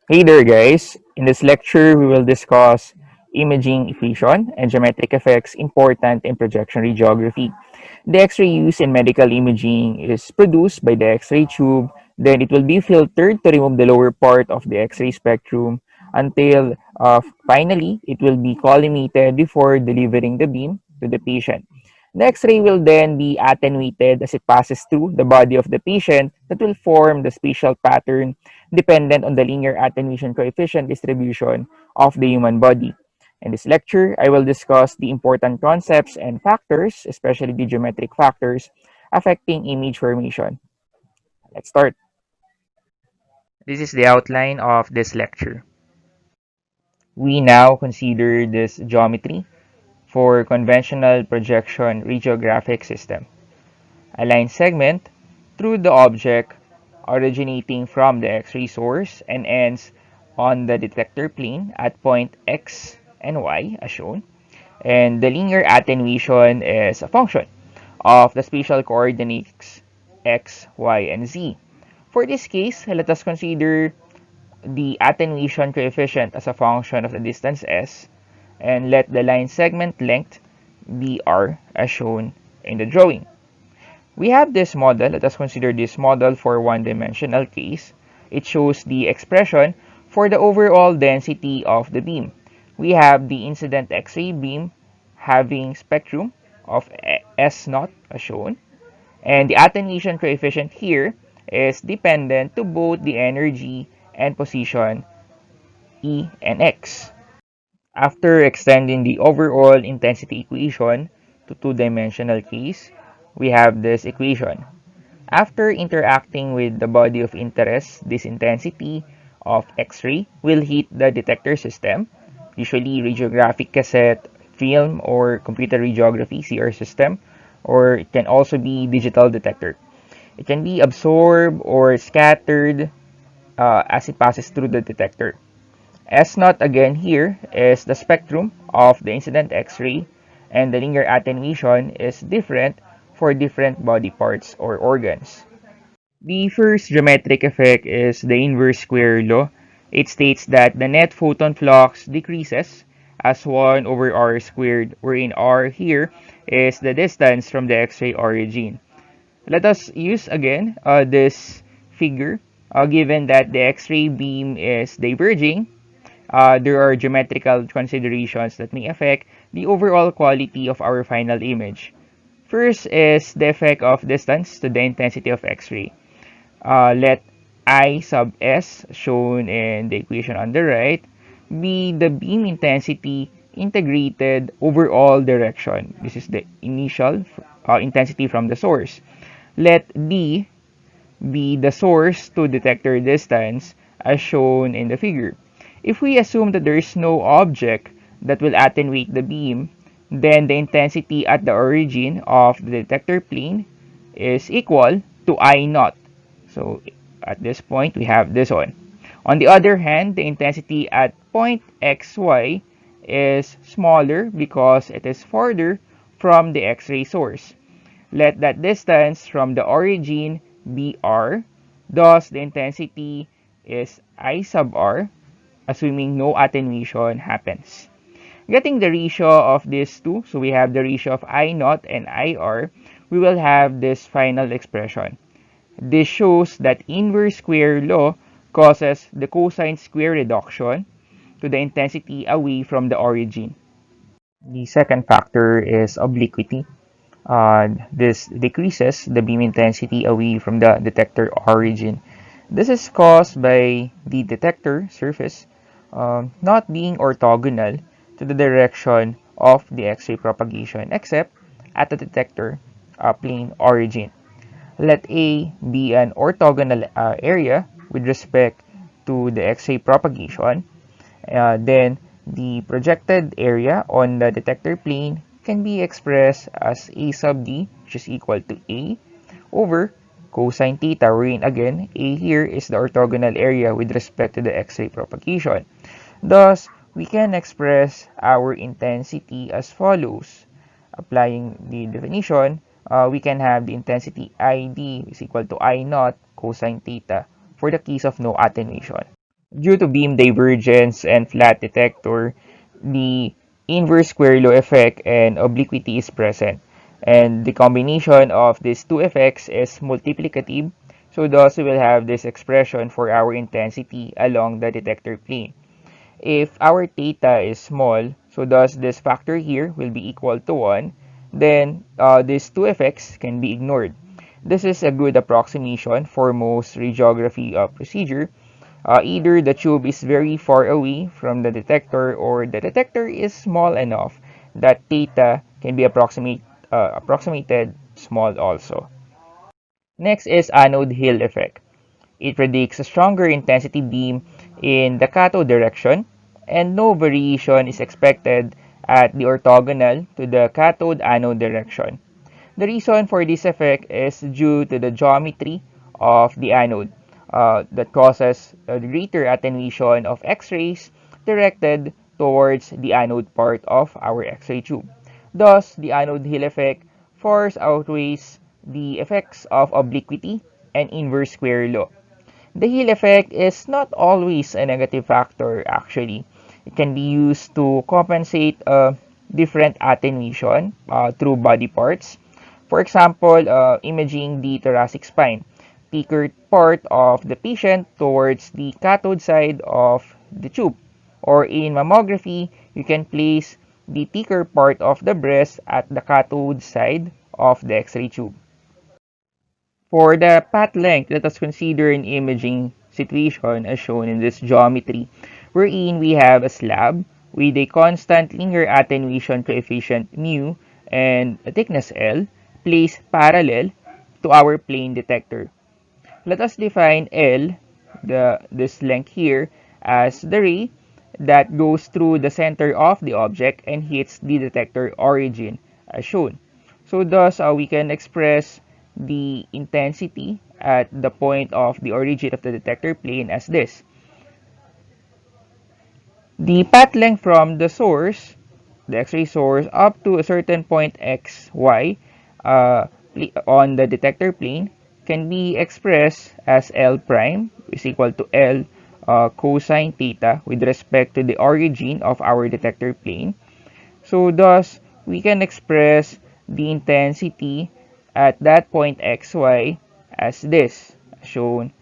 Hey there guys! In this lecture, we will discuss imaging equation and geometric effects important in projection radiography. The X-ray used in medical imaging is produced by the X-ray tube, then it will be filtered to remove the lower part of the X-ray spectrum until finally it will be collimated before delivering the beam to the patient. The X-ray will then be attenuated as it passes through the body of the patient that will form the spatial pattern dependent on the linear attenuation coefficient distribution of the human body. In this lecture, I will discuss the important concepts and factors, especially the geometric factors, affecting image formation. Let's start. This is the outline of this lecture. We now consider this geometry for conventional projection radiographic system. A line segment through the object originating from the X-ray source and ends on the detector plane at point X and Y as shown. And the linear attenuation is a function of the spatial coordinates X, Y, and Z. For this case, let us consider the attenuation coefficient as a function of the distance S and let the line segment length be R as shown in the drawing. We have this model. Let us consider this model for one-dimensional case. It shows the expression for the overall density of the beam. We have the incident X-ray beam having spectrum of S naught as shown, and the attenuation coefficient here is dependent to both the energy and position E and X. After extending the overall intensity equation to two-dimensional case, we have this equation. After interacting with the body of interest, this intensity of X-ray will hit the detector system, usually radiographic cassette, film, or computer radiography CR system, or it can also be digital detector. It can be absorbed or scattered as it passes through the detector. S naught again here is the spectrum of the incident X-ray, and the linear attenuation is different for different body parts or organs. The first geometric effect is the inverse square law. It states that the net photon flux decreases as 1 over r squared, wherein r here is the distance from the X-ray origin. Let us use again this figure. Given that the X-ray beam is diverging, there are geometrical considerations that may affect the overall quality of our final image. First is the effect of distance to the intensity of X-ray. Let I sub s, shown in the equation on the right, be the beam intensity integrated over all direction. This is the initial intensity from the source. Let d be the source to detector distance as shown in the figure. If we assume that there is no object that will attenuate the beam, then the intensity at the origin of the detector plane is equal to I naught. So at this point, we have this one. On the other hand, the intensity at point XY is smaller because it is farther from the X-ray source. Let that distance from the origin be r, thus the intensity is I sub r, assuming no attenuation happens. Getting the ratio of these two, so we have the ratio of I naught and IR, we will have this final expression. This shows that inverse square law causes the cosine square reduction to the intensity away from the origin. The second factor is obliquity. This decreases the beam intensity away from the detector origin. This is caused by the detector surface not being orthogonal to the direction of the X-ray propagation except at the detector plane origin. Let A be an orthogonal area with respect to the X-ray propagation. Then the projected area on the detector plane can be expressed as A sub D, which is equal to A, over cosine theta, wherein again, A here is the orthogonal area with respect to the X-ray propagation. Thus, we can express our intensity as follows. Applying the definition, we can have the intensity ID is equal to I naught cosine theta for the case of no attenuation. Due to beam divergence and flat detector, the inverse square law effect and obliquity is present. And the combination of these two effects is multiplicative. So thus we will have this expression for our intensity along the detector plane. If our theta is small, so thus this factor here will be equal to 1, then these two effects can be ignored. This is a good approximation for most radiography procedure. Either the tube is very far away from the detector or the detector is small enough that theta can be approximated small also. Next is anode hill effect. It predicts a stronger intensity beam in the cathode direction, and no variation is expected at the orthogonal to the cathode anode direction. The reason for this effect is due to the geometry of the anode that causes a greater attenuation of X-rays directed towards the anode part of our X-ray tube. Thus, the anode hill effect far outweighs the effects of obliquity and inverse square law. The Hill effect is not always a negative factor actually. It can be used to compensate different attenuation through body parts. For example, imaging the thoracic spine, thicker part of the patient towards the cathode side of the tube. Or in mammography, you can place the thicker part of the breast at the cathode side of the X-ray tube. For the path length, let us consider an imaging situation as shown in this geometry, wherein we have a slab with a constant linear attenuation coefficient mu and a thickness L placed parallel to our plane detector. Let us define L, this length here, as the ray that goes through the center of the object and hits the detector origin as shown. So thus we can express the intensity at the point of the origin of the detector plane as this. The path length from the source, the X-ray source, up to a certain point x, y uh, on the detector plane can be expressed as L prime is equal to L cosine theta with respect to the origin of our detector plane. So thus, we can express the intensity at that point xy as this, shown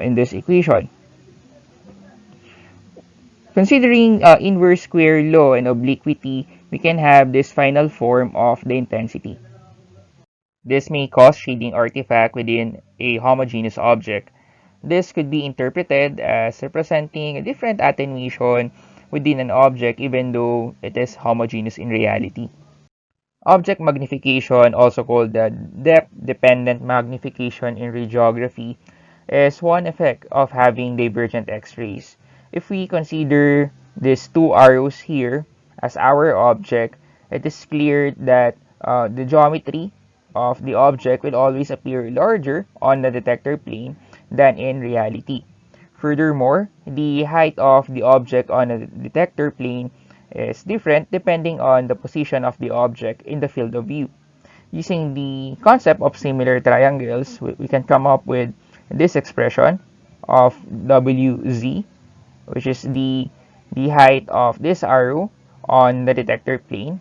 in this equation. Considering inverse square law and obliquity, we can have this final form of the intensity. This may cause shading artifact within a homogeneous object. This could be interpreted as representing a different attenuation within an object even though it is homogeneous in reality. Object magnification, also called the depth-dependent magnification in radiography, is one effect of having divergent X-rays. If we consider these two arrows here as our object, it is clear that the geometry of the object will always appear larger on the detector plane than in reality. Furthermore, the height of the object on a detector plane is different depending on the position of the object in the field of view. Using the concept of similar triangles, we can come up with this expression of WZ, which is the height of this arrow on the detector plane.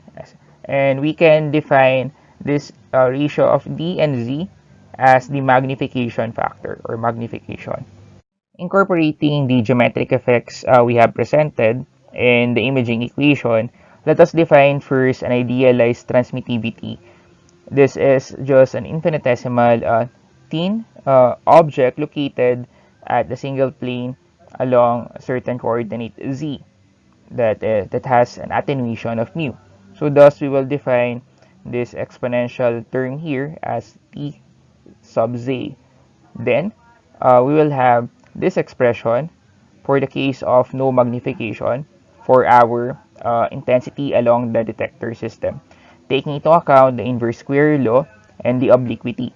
And we can define this ratio of D and Z as the magnification factor or magnification. Incorporating the geometric effects we have presented in the imaging equation, let us define first an idealized transmittivity. This is just an infinitesimal thin object located at the single plane along a certain coordinate z that has an attenuation of mu. So thus we will define this exponential term here as t sub z. Then we will have this expression for the case of no magnification for our intensity along the detector system, taking into account the inverse square law and the obliquity.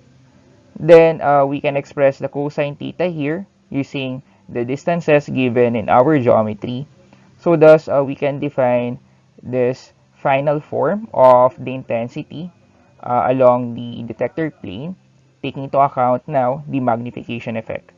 Then we can express the cosine theta here using the distances given in our geometry. So thus we can define this final form of the intensity along the detector plane, taking into account now the magnification effect.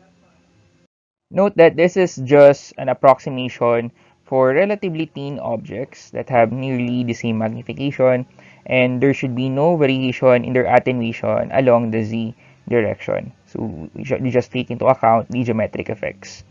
Note that this is just an approximation for relatively thin objects that have nearly the same magnification, and there should be no variation in their attenuation along the z direction. So we just take into account the geometric effects.